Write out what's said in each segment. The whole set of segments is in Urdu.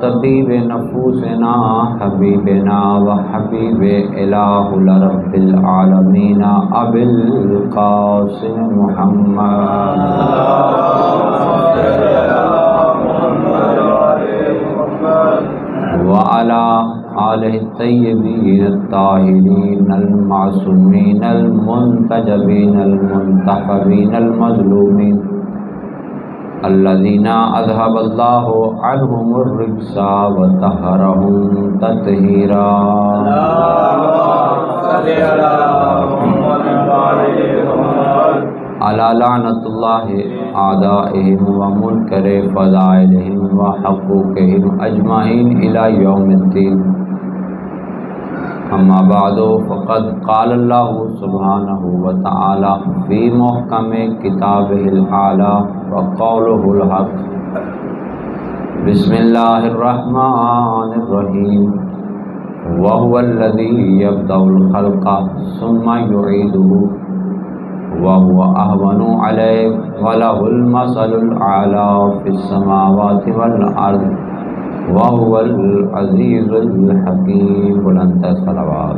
طبیب نفوسنا حبیبنا و حبیب الہ رب العالمین ابی القاسم محمد وعلی آلہ الطیبین الطاہرین المعصومین المنتجبین المنتخبین المظلومین الذین اذهب اللہ عنہم الرجس وطہرہم تطہیرا علی لعنۃ اللہ اعدائہم ومنکر فضائلہم وحقوقہم اجمعین الی یوم الدین اما بعد فقد قال اللہ سبحانہ وتعالی فی محکم کتابہ الاعلی وقولہ الحق بسم اللہ الرحمن الرحیم وهو الذی یبدأ الخلق ثم یعیدہ وهو اهون علیہ وله المثل الاعلی فی السماوات والارض وهو العزیز الحکیم بلند صلوات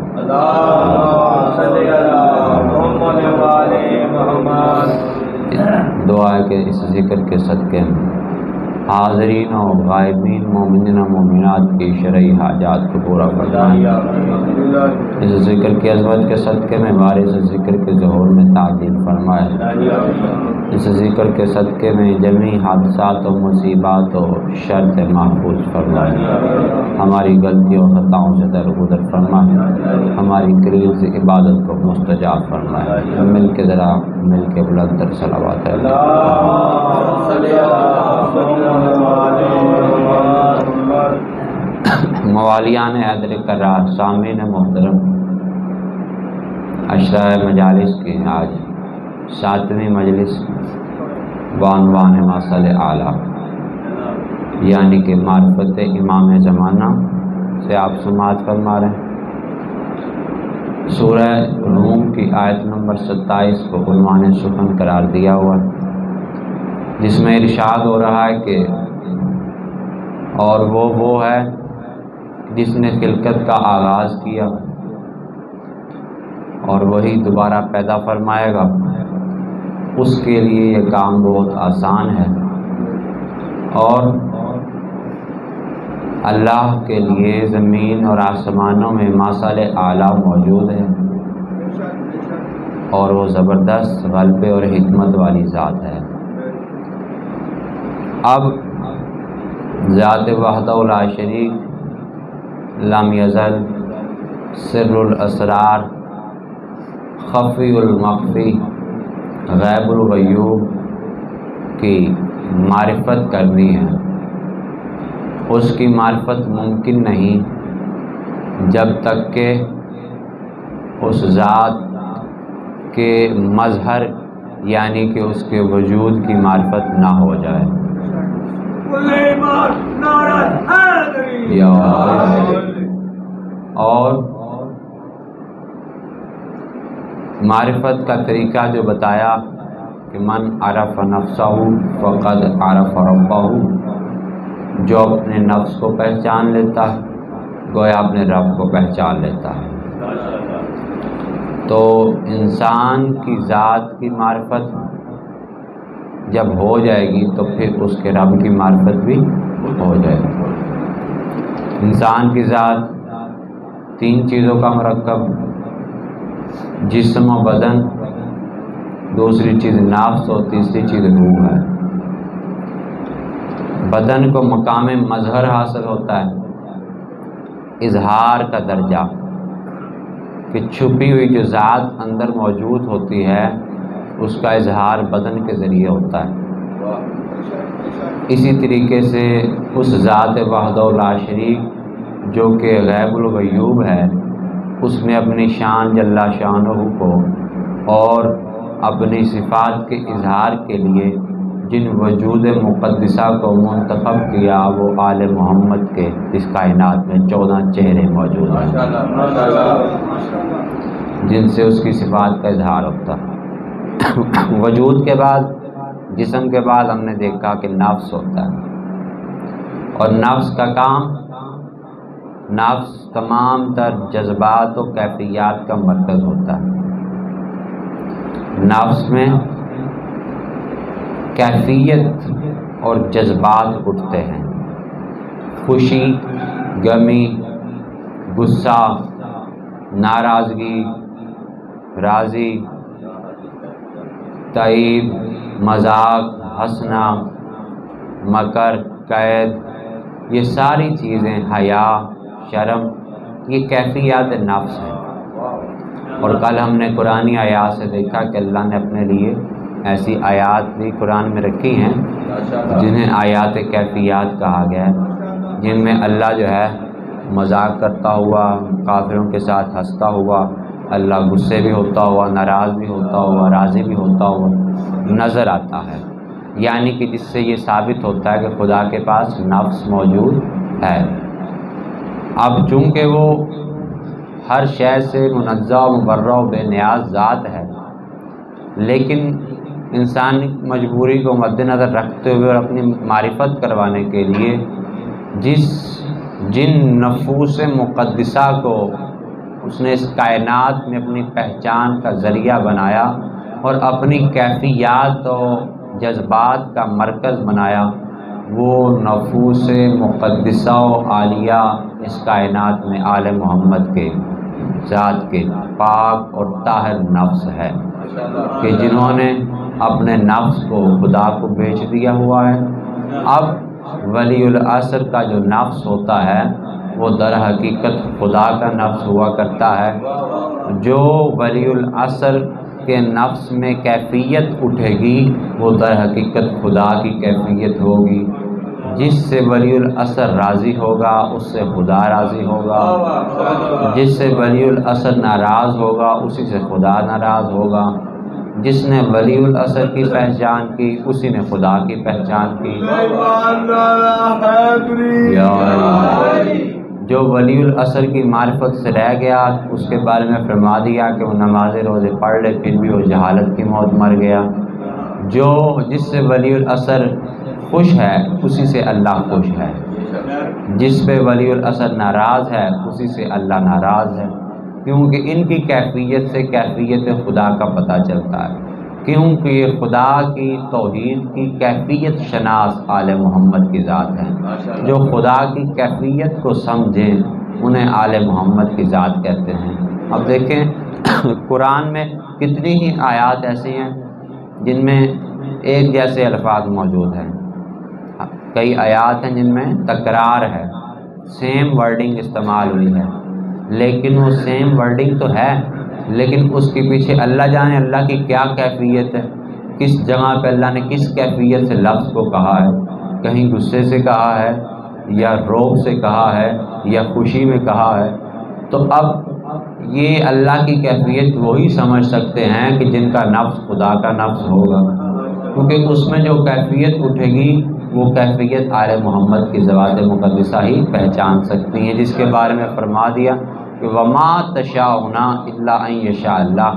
دعا ہے کہ اس ذکر کے صدقے میں حاضرین و غائبین مومنین و مومنات کی شرعی حاجات کو پورا فرمائیں۔ اس ذکر کی عظمت کے صدقے میں وارث ذکر کے ظہور میں تعجیل فرمائے۔ اس ذکر کے صدقے میں جمیع حادثات و مصیبات و شر سے محفوظ فرمائے۔ ہماری غلطیوں و خطاؤں سے درگزر فرمائے۔ ہماری قریب سے عبادت کو مستجاب فرمائے۔ مل کے ذرا مل کے بلند تر صلوات ہے۔ موالیان حیدر کرار سامعین محترم، عشرہ مجالس کی آج 7ویں مجلس بعنوان ماسل اعلیٰ یعنی کہ معرفت امام زمانہ سے آپ سماعت فرما رہے ہیں۔ سورہ روم کی آیت نمبر 27 کو عنوان سخن قرار دیا ہوا ہے، جس میں ارشاد ہو رہا ہے کہ اور وہ ہے جس نے خلقت کا آغاز کیا اور وہی دوبارہ پیدا فرمائے گا، اس کے لیے یہ کام بہت آسان ہے، اور اللہ کے لیے زمین اور آسمانوں میں ماسل اعلیٰ موجود ہے، اور وہ زبردست غلبے اور حکمت والی ذات ہے۔ اب ذات وحدہ لا شریک لم یزل سر الاسرار خفی المخفی غیب الغیوب کی معرفت کرنی ہے۔ اس کی معرفت ممکن نہیں جب تک کہ اس ذات کے مظہر یعنی کہ اس کے وجود کی معرفت نہ ہو جائے۔ اور معرفت کا طریقہ جو بتایا کہ من عرف نفسہ فقد عرف ربہ، جو اپنے نفس کو پہچان لیتا ہے گویا اپنے رب کو پہچان لیتا ہے۔ تو انسان کی ذات کی معرفت جب ہو جائے گی تو پھر اس کے رب کی معرفت بھی ہو جائے گی۔ انسان کی ذات 3 چیزوں کا مرکب، جسم و بدن، دوسری چیز نفس اور تیسری چیز روح ہے۔ بدن کو مقام مظہر حاصل ہوتا ہے، اظہار کا درجہ، کہ چھپی ہوئی جو ذات اندر موجود ہوتی ہے اس کا اظہار بدن کے ذریعے ہوتا ہے۔ اسی طریقے سے اس ذات وحدہ لا شریک جو کہ غیب الغیوب ہے، اس میں اپنی شان جل شانہ کو اور اپنی صفات کے اظہار کے لیے جن وجود مقدسہ کو منتخب کیا وہ آل محمد کے اس کائنات میں 14 چہرے موجود ہیں جن سے اس کی صفات کا اظہار ہوتا ہے۔ وجود کے بعد، جسم کے بعد ہم نے دیکھا کہ نفس ہوتا ہے، اور نفس کا کام، نفس تمام تر جذبات و کیفیات کا مرکز ہوتا ہے۔ نفس میں کیفیت اور جذبات اٹھتے ہیں، خوشی، غمی، غصہ، ناراضگی، راضی، تائب، مذاق، ہنسنا، مکر، قید، یہ ساری چیزیں، حیا، شرم، یہ کیفیات نفس ہیں۔ اور کل ہم نے قرآنی آیات سے دیکھا کہ اللہ نے اپنے لیے ایسی آیات بھی قرآن میں رکھی ہیں جنہیں آیات کیفیات کہا گیا ہے، جن میں اللہ جو ہے مذاق کرتا ہوا، کافروں کے ساتھ ہنستا ہوا، اللہ غصے بھی ہوتا ہوا، ناراض بھی ہوتا ہوا، راضی بھی ہوتا ہوا نظر آتا ہے۔ یعنی کہ جس سے یہ ثابت ہوتا ہے کہ خدا کے پاس نفس موجود ہے۔ اب چونکہ وہ ہر شے سے منزہ و مبرہ و بے نیاز ذات ہے، لیکن انسانی مجبوری کو مد نظر رکھتے ہوئے اور اپنی معرفت کروانے کے لیے جن نفوس مقدسہ کو اس نے اس کائنات میں اپنی پہچان کا ذریعہ بنایا اور اپنی کیفیات و جذبات کا مرکز بنایا، وہ نفوس مقدسہ و عالیہ اس کائنات میں آل محمد کے ذات کے پاک اور طاہر نفس ہے کہ جنہوں نے اپنے نفس کو خدا کو بیچ دیا ہوا ہے۔ اب ولی العصر کا جو نفس ہوتا ہے وہ در حقیقت خدا کا نفس ہوا کرتا ہے۔ جو ولی العصر کے نفس میں کیفیت اٹھے گی وہ در حقیقت خدا کی کیفیت ہوگی۔ جس سے ولی العصر راضی ہوگا اس سے خدا راضی ہوگا، جس سے ولی العصر ناراض ہوگا اسی سے خدا ناراض ہوگا، جس نے ولی العصر کی پہچان کی اسی نے خدا کی پہچان کی۔ جو ولی العصر کی معرفت سے رہ گیا اس کے بارے میں فرما دیا کہ وہ نماز روزے پڑھ لے پھر بھی وہ جہالت کی موت مر گیا۔ جس سے ولی العصر خوش ہے اسی سے اللہ خوش ہے، جس پہ ولی العصر ناراض ہے اسی سے اللہ ناراض ہے، کیونکہ ان کی کیفیت سے کیفیت خدا کا پتہ چلتا ہے، کیونکہ یہ خدا کی توحید کی کیفیت شناس آل محمد کی ذات ہے۔ جو خدا کی کیفیت کو سمجھیں انہیں آل محمد کی ذات کہتے ہیں۔ اب دیکھیں قرآن میں کتنی ہی آیات ایسی ہیں جن میں ایک جیسے الفاظ موجود ہیں، کئی آیات ہیں جن میں تکرار ہے، سیم ورڈنگ استعمال ہوئی ہے، لیکن وہ سیم ورڈنگ تو ہے لیکن اس کے پیچھے اللہ جانے اللہ کی کیا کیفیت ہے، کس جگہ پہ اللہ نے کس کیفیت سے لفظ کو کہا ہے، کہیں غصے سے کہا ہے یا روب سے کہا ہے یا خوشی میں کہا ہے۔ تو اب یہ اللہ کی کیفیت وہی سمجھ سکتے ہیں کہ جن کا نفس خدا کا نفس ہوگا، کیونکہ اس میں جو کیفیت اٹھے گی وہ کیفیت آل محمد کی ذوات مقدسہ ہی پہچان سکتی ہیں، جس کے بارے میں فرما دیا کہ وما تشاءون الا ان یشاء اللہ،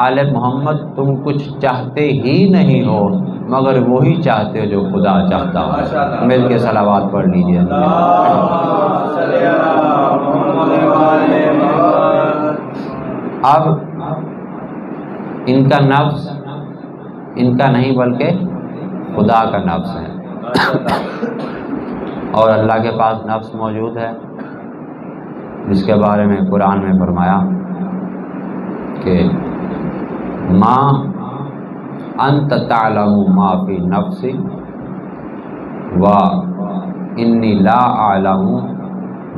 آل محمد تم کچھ چاہتے ہی نہیں ہو مگر وہی چاہتے ہو جو خدا چاہتا ہو۔ مل کے صلوات پڑھ لیجیے۔ اب ان کا نفس ان کا نہیں بلکہ خدا کا نفس ہے، اور اللہ کے پاس نفس موجود ہے جس کے بارے میں قرآن میں فرمایا کہ ما انت تعلم ما فی نفسی و انی لا اعلم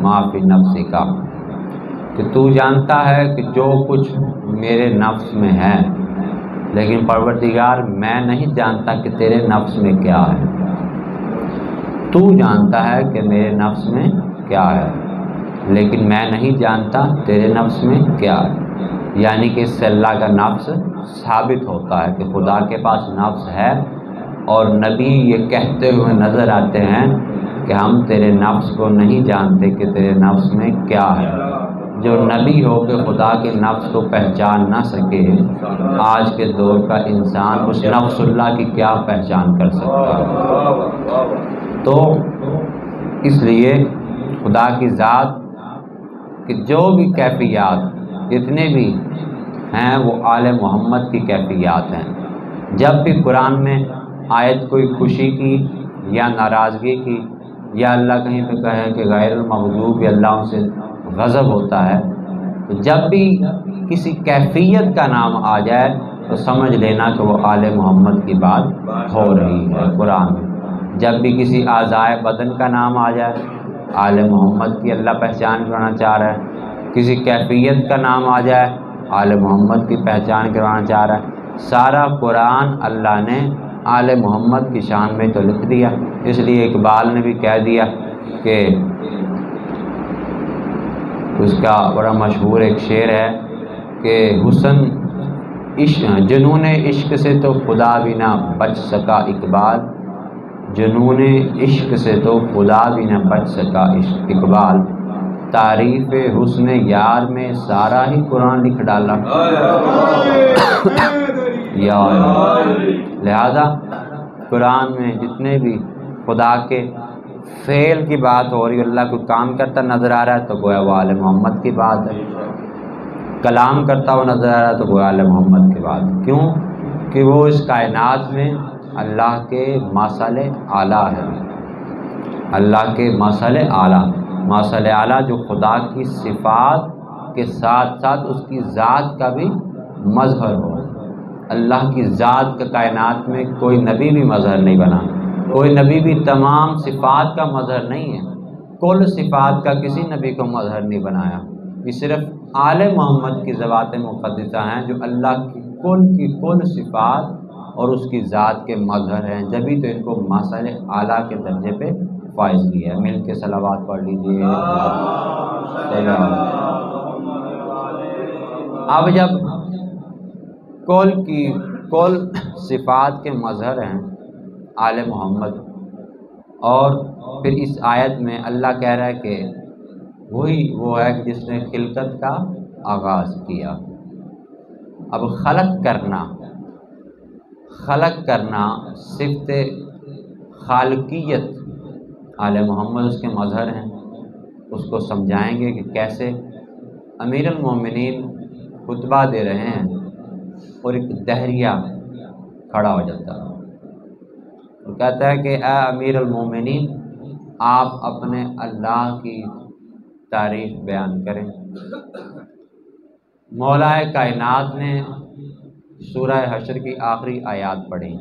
ما فی نفسک، کہ تو جانتا ہے کہ جو کچھ میرے نفس میں ہے لیکن پروردگار میں نہیں جانتا کہ تیرے نفس میں کیا ہے، تو جانتا ہے کہ میرے نفس میں کیا ہے لیکن میں نہیں جانتا تیرے نفس میں کیا ہے۔ یعنی کہ اس سے اللہ کا نفس ثابت ہوتا ہے کہ خدا کے پاس نفس ہے، اور نبی یہ کہتے ہوئے نظر آتے ہیں کہ ہم تیرے نفس کو نہیں جانتے کہ تیرے نفس میں کیا ہے۔ جو نبی ہو کے خدا کے نفس کو پہچان نہ سکے، آج کے دور کا انسان اس نفس اللہ کی کیا پہچان کر سکتا ہے؟ تو اس لیے خدا کی ذات کہ جو بھی کیفیات جتنے بھی ہیں وہ آل محمد کی کیفیات ہیں۔ جب بھی قرآن میں آیت کوئی خوشی کی یا ناراضگی کی، یا اللہ کہیں پہ کہے کہ غیر المغضوب، یا اللہ ان سے غضب ہوتا ہے، تو جب بھی کسی کیفیت کا نام آ جائے تو سمجھ لینا کہ وہ آل محمد کی بات ہو رہی ہے قرآن میں۔ جب بھی کسی اعضائے بدن کا نام آ جائے، آل محمد کی اللہ پہچان کرانا چاہ رہا ہے۔ کسی کیفیت کا نام آ جائے، آل محمد کی پہچان کروانا چاہ رہا ہے۔ سارا قرآن اللہ نے آل محمد کی شان میں تو لکھ دیا۔ اس لیے اقبال نے بھی کہہ دیا کہ اس کا بڑا مشہور ایک شعر ہے کہ حسن جنون عشق سے تو خدا بھی نہ بچ سکا اقبال، جنون عشق سے تو خدا بھی نہ بچ سکا اقبال، تعریف حسن یار میں سارا ہی قرآن لکھ ڈالا۔ یا لہذا قرآن میں جتنے بھی خدا کے فعل کی بات ہو رہی ہے، اللہ کو کام کرتا نظر آ رہا ہے تو گویا وہ آل محمد کی بات ہے، کلام کرتا ہوا نظر آ رہا ہے تو گویا آل محمد کی بات ہے۔ کیوں کہ وہ اس کائنات میں اللہ کے ماثل اعلیٰ ہے، اللہ کے ماثل اعلیٰ، ماثل اعلیٰ جو خدا کی صفات کے ساتھ ساتھ اس کی ذات کا بھی مظہر ہو۔ اللہ کی ذات کا کائنات میں کوئی نبی بھی مظہر نہیں بنا، کوئی نبی بھی تمام صفات کا مظہر نہیں ہے، کل صفات کا کسی نبی کو مظہر نہیں بنایا۔ یہ صرف آل محمد کی ذوات مقدسہ ہیں جو اللہ کی کل صفات اور اس کی ذات کے مظہر ہیں، جبھی تو ان کو ماثل اعلیٰ کے درجے پہ فائز کیا ہے۔ مل کے صلوات پڑھ لیجیے۔ اب جب کل صفات کے مظہر ہیں آل محمد، اور پھر اس آیت میں اللہ کہہ رہا ہے کہ وہی وہ ہے جس نے خلقت کا آغاز کیا۔ اب خلق کرنا صفت خالقیت آل محمد اس کے مظہر ہیں، اس کو سمجھائیں گے کہ کیسے امیر المومنین خطبہ دے رہے ہیں اور ایک دہریہ کھڑا ہو جاتا ہے اور کہتا ہے کہ اے امیر المومنین، آپ اپنے اللہ کی تعریف بیان کریں۔ مولا کائنات نے سورہ حشر کی آخری آیات پڑھی،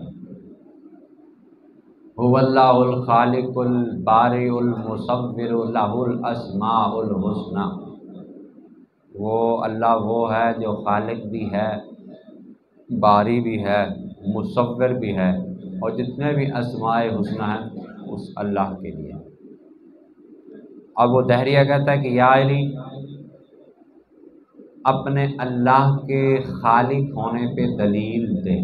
هو اللہ الخالق البارئ المصور لہ الاسماء الحسنی، وہ اللہ وہ ہے جو خالق بھی ہے، باری بھی ہے، مصور بھی ہے، اور جتنے بھی اسماء حسنی ہیں اس اللہ کے لیے۔ اب وہ دہریہ کہتا ہے کہ یا علی، اپنے اللہ کے خالق ہونے پہ دلیل دے،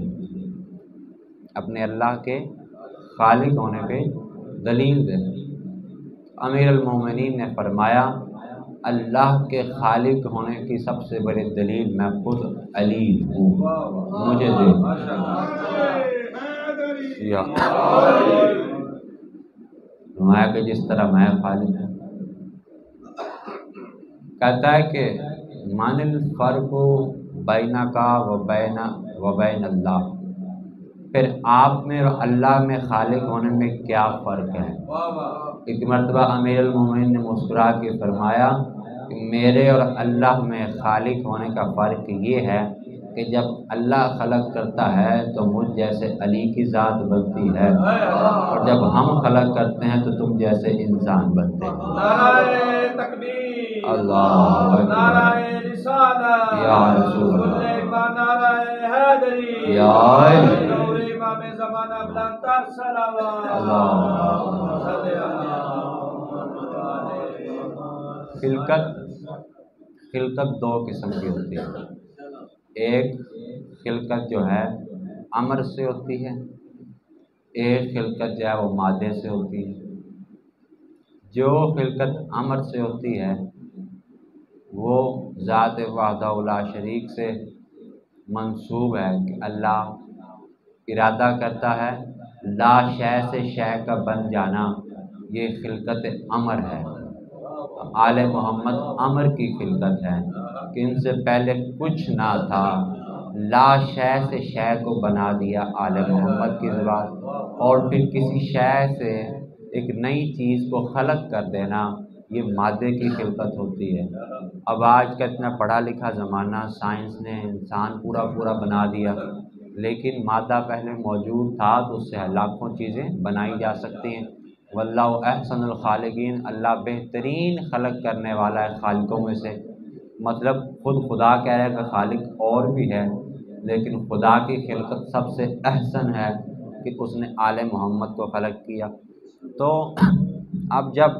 اپنے اللہ کے خالق ہونے پہ دلیل دے۔ امیر المومنین نے فرمایا اللہ کے خالق ہونے کی سب سے بڑی دلیل میں خود علی ہوں، مجھے دے۔ فرمایا کہ جس طرح میں خالق ہوں۔ کہتا ہے کہ من الفرق بینک و بین اللہ، پھر آپ میں اور اللہ میں خالق ہونے میں کیا فرق ہے؟ ایک مرتبہ امیر المومنین نے مسکرا کے فرمایا کہ میرے اور اللہ میں خالق ہونے کا فرق یہ ہے کہ جب اللہ خلق کرتا ہے تو مجھ جیسے علی کی ذات بنتی ہے، اور جب ہم خلق کرتے ہیں تو تم جیسے انسان بنتے ہیں۔ نعرہ تکبیر، اللہ نعرہ رسالت، یا رسول اللہ، نعرہ حیدری، یا امام زمانہ بلند تر صلوات، اللہ صلی اللہ۔ خلقت دو قسم کی ہوتی ہے، ایک خلقت جو ہے امر سے ہوتی ہے، ایک خلقت جو ہے وہ مادے سے ہوتی ہے۔ جو خلقت امر سے ہوتی ہے وہ ذات وحدہ لا شریک سے منسوب ہے کہ اللہ ارادہ کرتا ہے لا شے سے شے کا بن جانا، یہ خلقت امر ہے، آل محمد امر کی خلقت ہے کہ ان سے پہلے کچھ نہ تھا، لا شے سے شے کو بنا دیا آل محمد کی زبان، اور پھر کسی شے سے ایک نئی چیز کو خلق کر دینا، یہ مادے کی خلقت ہوتی ہے۔ اب آج کا اتنا پڑھا لکھا زمانہ، سائنس نے انسان پورا پورا بنا دیا، لیکن مادہ پہلے موجود تھا تو اس سے لاکھوں چیزیں بنائی جا سکتی ہیں۔ واللہ احسن الخالقین، اللہ بہترین خلق کرنے والا ہے خالقوں میں سے۔ مطلب خود خدا کہہ رہے کہ خالق اور بھی ہے، لیکن خدا کی خلقت سب سے احسن ہے کہ اس نے آل محمد کو خلق کیا۔ تو اب جب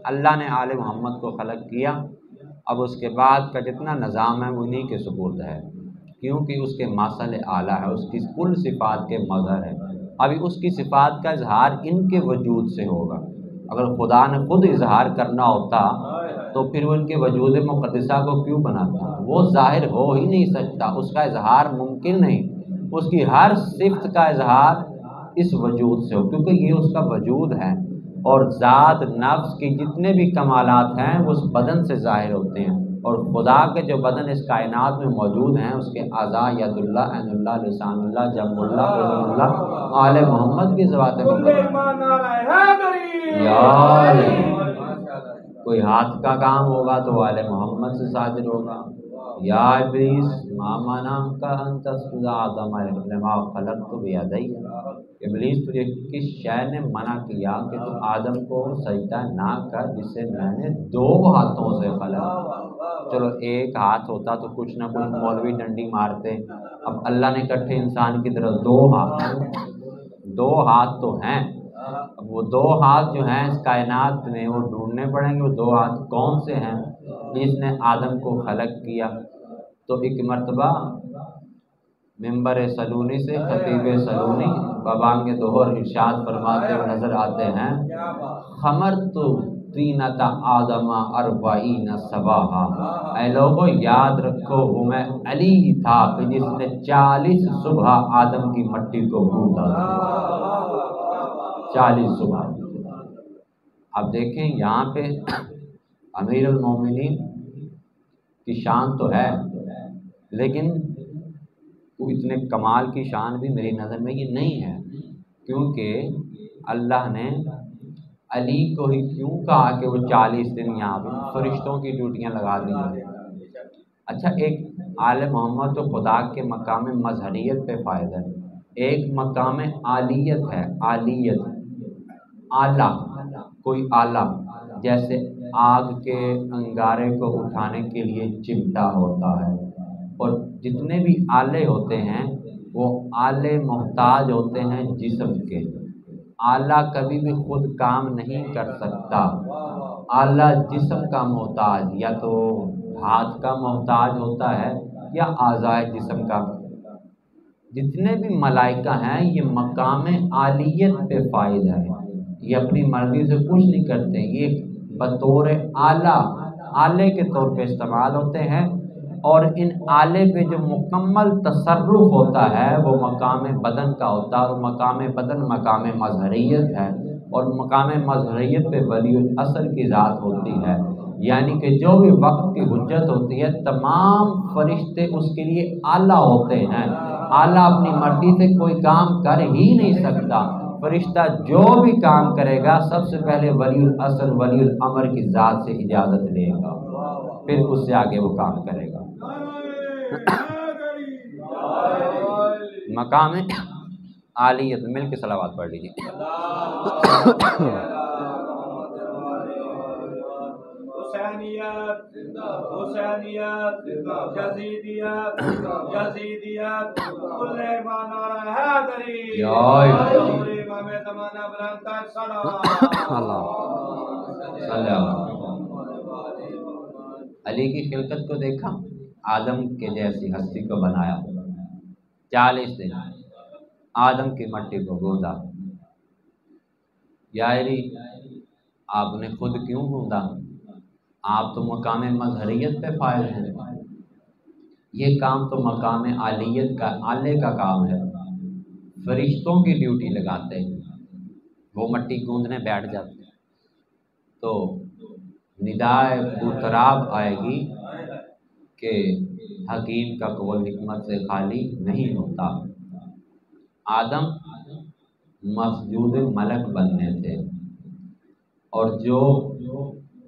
اللہ نے آل محمد کو خلق کیا، اب اس کے بعد کا جتنا نظام ہے وہ انہی کے سپرد ہے، کیونکہ اس کے ماصل اعلیٰ ہے، اس کی کل صفات کے مظہر ہے۔ ابھی اس کی صفات کا اظہار ان کے وجود سے ہوگا۔ اگر خدا نے خود اظہار کرنا ہوتا تو پھر وہ ان کے وجود مقدسہ کو کیوں بناتا؟ وہ ظاہر ہو ہی نہیں سکتا، اس کا اظہار ممکن نہیں۔ اس کی ہر صفت کا اظہار اس وجود سے ہو، کیونکہ یہ اس کا وجود ہے، اور ذات نفس کی جتنے بھی کمالات ہیں وہ اس بدن سے ظاہر ہوتے ہیں، اور خدا کے جو بدن اس کائنات میں موجود ہیں، اس کے اعضاء ید اللہ، عین اللہ، لسان اللہ، جنب اللہ، قدم اللہ، آل محمد کی ذات کوئی ہاتھ کا کام ہوگا تو آل محمد سے صادر ہوگا۔ یا ابلیس ما منعک ان تسجد آدم لما خلقت بیدی، ابلیس تجھے کس شے نے منع کیا کہ تو آدم کو سجدہ نہ کر جسے میں نے دو ہاتھوں سے خلق؟ چلو ایک ہاتھ ہوتا تو کچھ نہ کچھ مولوی ڈنڈی مارتے، اب اللہ نے کٹھے انسان کی طرف دو ہاتھ تو ہیں۔ اب وہ دو ہاتھ جو ہیں اس کائنات میں وہ ڈھونڈنے پڑیں گے، وہ دو ہاتھ کون سے ہیں جس نے آدم کو خلق کیا۔ تو ایک مرتبہ ممبر سلونی سے خطیب سلونی ببانگ دوہر ارشاد فرماتے ہوئے نظر آتے ہیں، خمرت طینۃ آدم اربعین صباحا، اے لوگوں یاد رکھو وہ میں علی تھا کہ جس نے 40 صبح آدم کی مٹی کو گوندا تھا، 40 صبح۔ اب دیکھیں یہاں پہ امیر المومنین کی شان تو ہے، لیکن وہ اتنے کمال کی شان بھی میری نظر میں یہ نہیں ہے، کیونکہ اللہ نے علی کو ہی کیوں کہا کہ وہ 40 دن یہاں پہ فرشتوں کی ڈیوٹیاں لگا دی ہیں۔ اچھا، ایک آل محمد تو خدا کے مقام مظہریت پہ فائد ہے، ایک مقام عالیت ہے، عالیت، اعلیٰ، کوئی اعلیٰ، جیسے آگ کے انگارے کو اٹھانے کے لیے چمٹا ہوتا ہے، اور جتنے بھی آلے ہوتے ہیں وہ آلے محتاج ہوتے ہیں جسم کے، آلہ کبھی بھی خود کام نہیں کر سکتا، آلہ جسم کا محتاج، یا تو ہاتھ کا محتاج ہوتا ہے یا اعضائے جسم کا۔ جتنے بھی ملائکہ ہیں یہ مقام عالیت پہ فائز ہے، یہ اپنی مرضی سے کچھ نہیں کرتے، یہ بطور آلے کے طور پہ استعمال ہوتے ہیں، اور ان آلے پہ جو مکمل تصرف ہوتا ہے وہ مقام بدن کا ہوتا ہے، اور مقام بدن مقام مظہریت ہے، اور مقام مظہریت پہ ولی الاثر کی ذات ہوتی ہے، یعنی کہ جو بھی وقت کی حجت ہوتی ہے تمام فرشتے اس کے لیے اعلیٰ ہوتے ہیں۔ اعلیٰ اپنی مرضی سے کوئی کام کر ہی نہیں سکتا، فرشتہ جو بھی کام کرے گا سب سے پہلے ولی الاصل ولی الامر کی ذات سے اجازت لے گا، پھر اس سے آگے وہ کام کرے گا۔ مقام عالیت، مل کے صلوات پڑھ لیجیے۔ علی کی خلقت کو دیکھا، آدم کے جیسی ہستی کو بنایا، 40 دن آدم کی مٹی کو گوندا۔ یا علی آپ نے خود کیوں گوندا؟ آپ تو مقام مظہریت پہ فائز ہیں، یہ کام تو مقام عالیت کا، آلے کا کام ہے، فرشتوں کی ڈیوٹی لگاتے ہیں، وہ مٹی گوندنے بیٹھ جاتے ہیں۔ تو ندائے بوتراب آئے گی کہ حکیم کا قول حکمت سے خالی نہیں ہوتا۔ آدم مسجود ملک بننے تھے، اور جو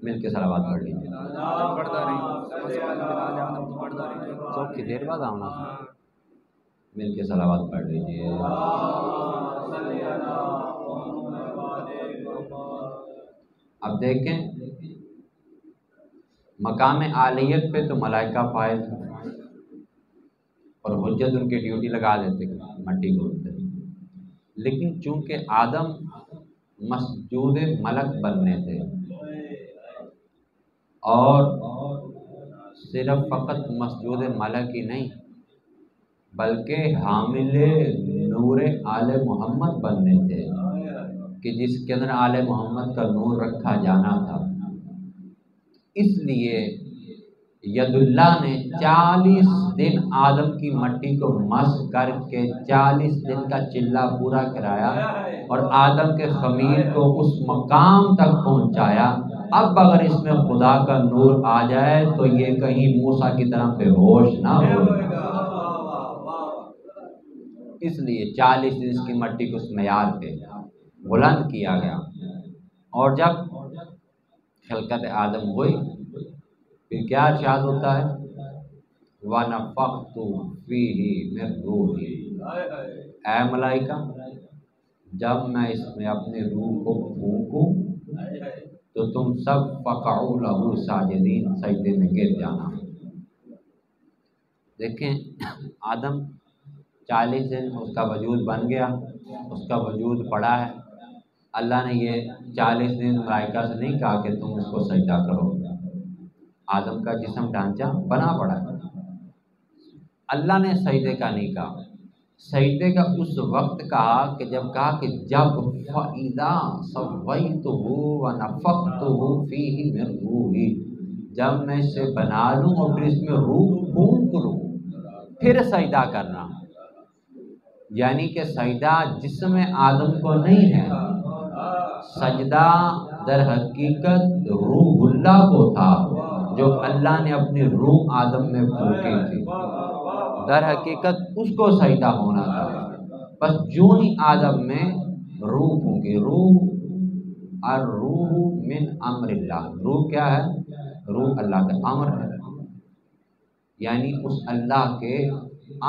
مل کے صلوات پڑھ لیجیے کی دیر بعد آنا، مل کے صلوات پڑھ لیجیے۔ اب دیکھیں مقام عالیت پہ تو ملائکہ فائز ہیں اور حجت ان کی ڈیوٹی لگا دیتے مٹی کو، لیکن چونکہ آدم مسجود ملک بننے تھے اور صرف فقط مسجود ملک ہی نہیں بلکہ حامل نور آل محمد بننے تھے کہ جس کے اندر آل محمد کا نور رکھا جانا تھا، اس لیے ید اللہ نے 40 دن آدم کی مٹی کو مسح کر کے 40 دن کا چلہ پورا کرایا اور آدم کے خمیر کو اس مقام تک پہنچایا۔ اب اگر اس میں خدا کا نور آ جائے تو یہ کہیں موسیٰ کی طرح بے ہوش نہ ہو، اس لیے 40 دن اس کی مٹی کو اس معیار پہ بلند کیا گیا۔ اور جب خلقت آدم ہوئی پھر کیا ارشاد ہوتا ہے؟ وَنَفَخْتُ فِيهِ مِن رُوحِي، اے ملائکہ جب میں اس میں اپنی روح کو پھونکوں تو تم سب فَقَعُوا لَهُ ساجدین، سجدے میں گر جانا۔ دیکھیں آدم 40 دن اس کا وجود بن گیا، اس کا وجود پڑا ہے۔ اللہ نے یہ 40 دن ملائکہ سے نہیں کہا کہ تم اس کو سجدہ کرو، آدم کا جسم ڈھانچہ بنا پڑا ہے، اللہ نے سجدے کا نہیں کہا۔ سجدے کا اس وقت کہا کہ جب فَإِذَا سَوَّيْتُهُ وَنَفَخْتُهُ فِيهِ مِن رُوحِي، جب میں اسے بنا لوں اور پھر اس میں روح پھونک لوں پھر سجدہ کرنا، یعنی کہ سجدہ جسم آدم کو نہیں ہے، سجدہ در حقیقت روح اللہ کو تھا جو اللہ نے اپنی روح آدم میں پھونکی تھی، در حقیقت اس کو سجدہ ہونا تھا۔ بس جو ہی آدم میں روح پھونکی، روح الروح من امر اللہ، روح کیا ہے؟ روح اللہ کا امر ہے، یعنی اس اللہ کے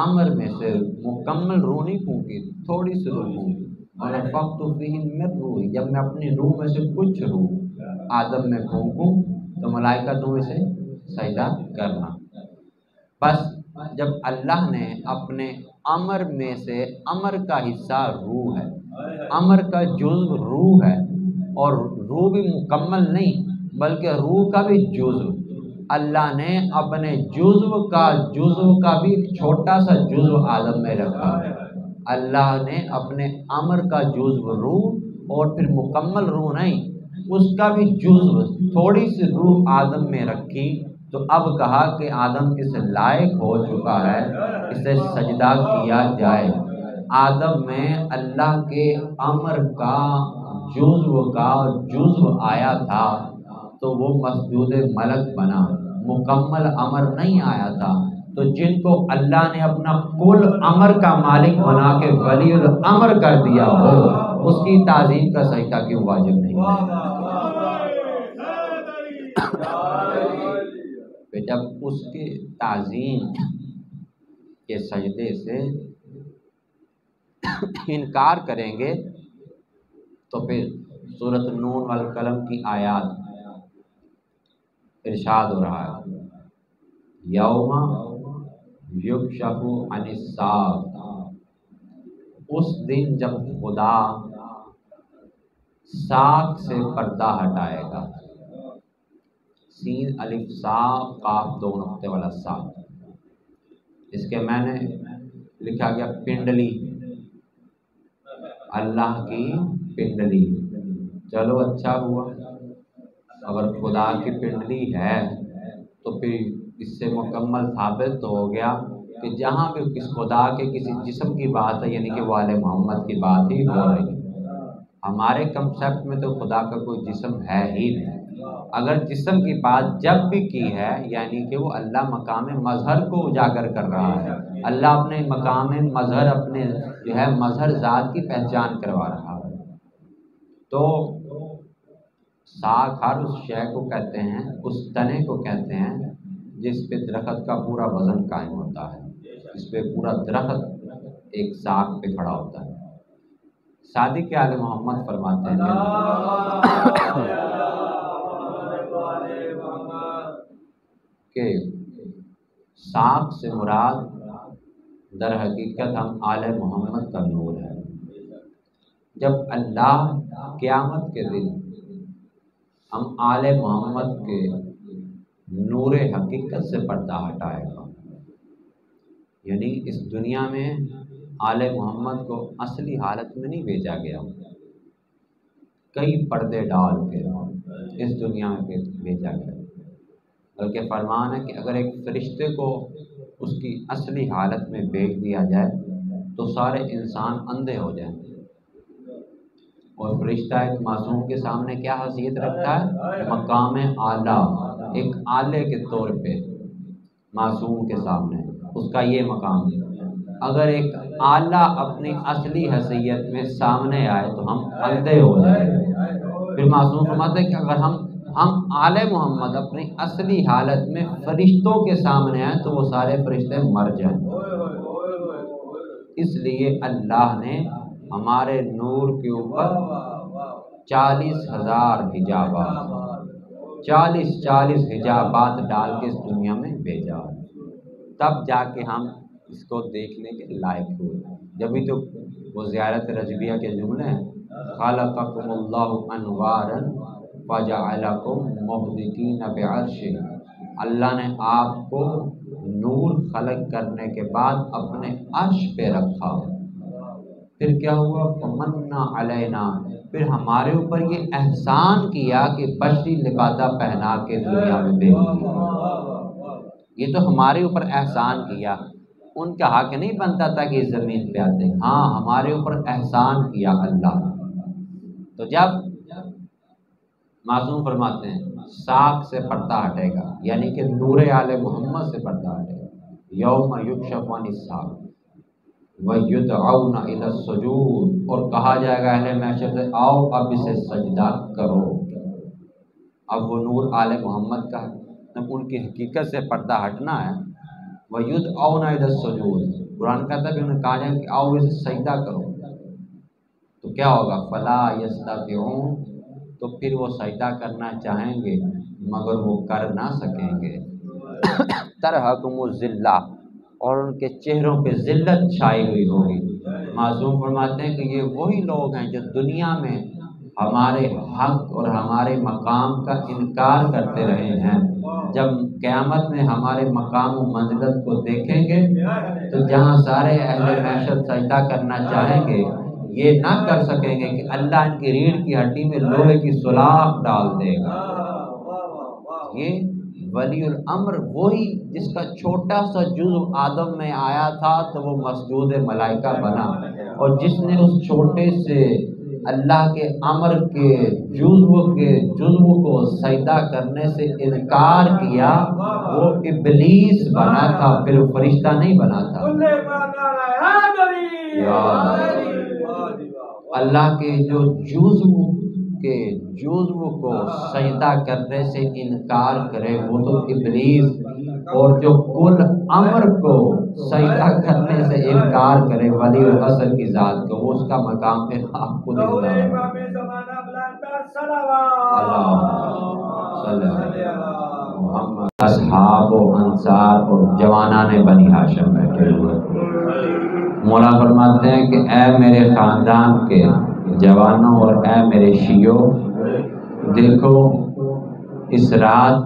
امر میں سے مکمل روح نہیں پھونکی، تھوڑی سی روح پھونکی۔ اور نفخت فیہ من روحی، جب میں اپنی روح میں سے کچھ روح آدم میں پھونکوں تو ملائکہ تم اسے سجدہ کرنا۔ بس جب اللہ نے اپنے امر میں سے، امر کا حصہ روح ہے، امر کا جزو روح ہے، اور روح بھی مکمل نہیں بلکہ روح کا بھی جزو، اللہ نے اپنے جزو کا بھی ایک چھوٹا سا جزو آدم میں رکھا۔ اللہ نے اپنے امر کا جزو روح اور پھر مکمل روح نہیں، اس کا بھی جزو تھوڑی سی روح آدم میں رکھی، تو اب کہا کہ آدم اس لائق ہو چکا ہے اسے سجدہ کیا جائے۔ آدم میں اللہ کے امر کا جزو آیا تھا تو وہ مسجود ملک بنا، مکمل امر نہیں آیا تھا۔ تو جن کو اللہ نے اپنا کل امر کا مالک بنا کے ولی الامر کر دیا ہو، اس کی تعظیم کا سجدہ کیوں واجب نہیں ہے؟ جب اس کے تعظیم کے سجدے سے انکار کریں گے تو پھر سورۃ نون والقلم کی آیات ارشاد ہو رہا ہے، یوم یکشف عن الساق، اس دن جب خدا ساق سے پردہ ہٹائے گا، سین الف ساق قاف دو نقطے والا ساق، اس کے معنی لکھا گیا پنڈلی، اللہ کی پنڈلی۔ چلو اچھا ہوا، اگر خدا کی پنڈلی ہے تو پھر اس سے مکمل ثابت ہو گیا کہ جہاں بھی کس خدا کے کسی جسم کی بات ہے یعنی کہ وہ آل محمد کی بات ہی ہو رہی ہے۔ ہمارے کنسیپٹ میں تو خدا کا کوئی جسم ہے ہی نہیں۔ اگر جسم کی بات جب بھی کی ہے یعنی کہ وہ اللہ مقام مظہر کو اجاگر کر رہا ہے، اللہ اپنے مقام مظہر، اپنے جو ہے مظہر ذات کی پہچان کروا رہا ہے۔ تو ساکھ ہر اس شے کو کہتے ہیں، اس تنے کو کہتے ہیں جس پہ درخت کا پورا وزن قائم ہوتا ہے، جس پہ پورا درخت ایک ساکھ پہ کھڑا ہوتا ہے۔ صادق آل محمد فرماتے ہیں کہ ساکھ سے مراد در حقیقت ہم آل محمد کا نور ہے۔ جب اللہ قیامت کے دن ہم آل محمد کے نور حقیقت سے پردہ ہٹائے گا، یعنی اس دنیا میں آل محمد کو اصلی حالت میں نہیں بھیجا گیا، کئی پردے ڈال کے اس دنیا میں بھیجا گیا، بلکہ فرمان ہے کہ اگر ایک فرشتے کو اس کی اصلی حالت میں بھیج دیا جائے تو سارے انسان اندھے ہو جائیں گے، اور فرشتہ ایک معصوم کے سامنے کیا حیثیت رکھتا ہے؟ مقام اعلیٰ، ایک آلے کے طور پہ معصوم کے سامنے اس کا یہ مقام ہے۔ اگر ایک آلہ اپنی اصلی حیثیت میں سامنے آئے تو ہم اندھے ہو جائیں گے۔ پھر معصوم فرماتے ہیں کہ اگر ہم آل محمد اپنی اصلی حالت میں فرشتوں کے سامنے آئیں تو وہ سارے فرشتے مر جائیں۔ اس لیے اللہ نے ہمارے نور کے اوپر 40,000 حجابات 40 حجابات ڈال کے اس دنیا میں بھیجا، تب جا کے ہم اس کو دیکھنے کے لائق ہوئے۔ جبھی تو وہ زیارت رجبیہ کے جملے ہیں، خلقکم اللہ انوارا فجعلکم مہدکین بعرشہ، اللہ نے آپ کو نور خلق کرنے کے بعد اپنے عرش پہ رکھا۔ پھر کیا ہوا؟ فمنا علینا، پھر ہمارے اوپر یہ احسان کیا کہ بشری لبادہ پہنا کے دنیا میں بھیج دیا۔ یہ تو ہمارے اوپر احسان کیا، ان کا حق نہیں بنتا تھا کہ اس زمین پہ آتے، ہاں ہمارے اوپر احسان کیا اللہ۔ تو جب معصوم فرماتے ہیں ساکھ سے پردہ ہٹے گا، یعنی کہ نور آل محمد سے پردہ ہٹے گا، یوم یکشف عن الساق وَيُدْعَوْنَ إِلَى السُّجُودِ، اور کہا جائے گا اہل محشر سے آؤ اب اسے سجدہ کرو۔ اب وہ نور آل محمد کا ہے، ان کی حقیقت سے پردہ ہٹنا ہے۔ وَيُدْعَوْنَ إِلَى السُّجُودِ، قرآن کہتا ہے کہ انہیں کہا جائے کہ آؤ اسے سجدہ کرو، تو کیا ہوگا؟ فَلَا يَسْتَطِيعُونَ، تو پھر وہ سجدہ کرنا چاہیں گے مگر وہ کر نہ سکیں گے۔ ترہقہم الذلہ، اور ان کے چہروں پہ ذلت چھائی ہوئی ہوگی۔ معصوم فرماتے ہیں کہ یہ وہی لوگ ہیں جو دنیا میں ہمارے حق اور ہمارے مقام کا انکار کرتے رہے ہیں، جب قیامت میں ہمارے مقام و منزلت کو دیکھیں گے تو جہاں سارے اہل محشر سجدہ کرنا چاہیں گے یہ نہ کر سکیں گے کہ اللہ ان کی ریڑھ کی ہڈی میں لوہے کی سلاخ ڈال دے گا۔ یہ ولی الامر وہی جس کا چھوٹا سا جزو آدم میں آیا تھا تو وہ مسجود ملائکہ بنا، اور جس نے اس چھوٹے سے اللہ کے امر کے جزو کو سجدہ کرنے سے انکار کیا وہ ابلیس بنا تھا، پھر فرشتہ نہیں بنا تھا۔ اللہ کے جو جزو کو سجدہ کرنے سے انکار کرے وہ تو ابلیس، اور جو کل امر کو سجدہ کرنے سے انکار کرے ولی العصر کی ذات کو، وہ اس کا مقام پہ آپ خود محمد اصحاب و انصار اور جوانان بنی ہاشم بیٹھے ہوئے۔ مولا فرماتے ہیں کہ اے میرے خاندان کے جوانوں اور اے میرے شیعوں، دیکھو اس رات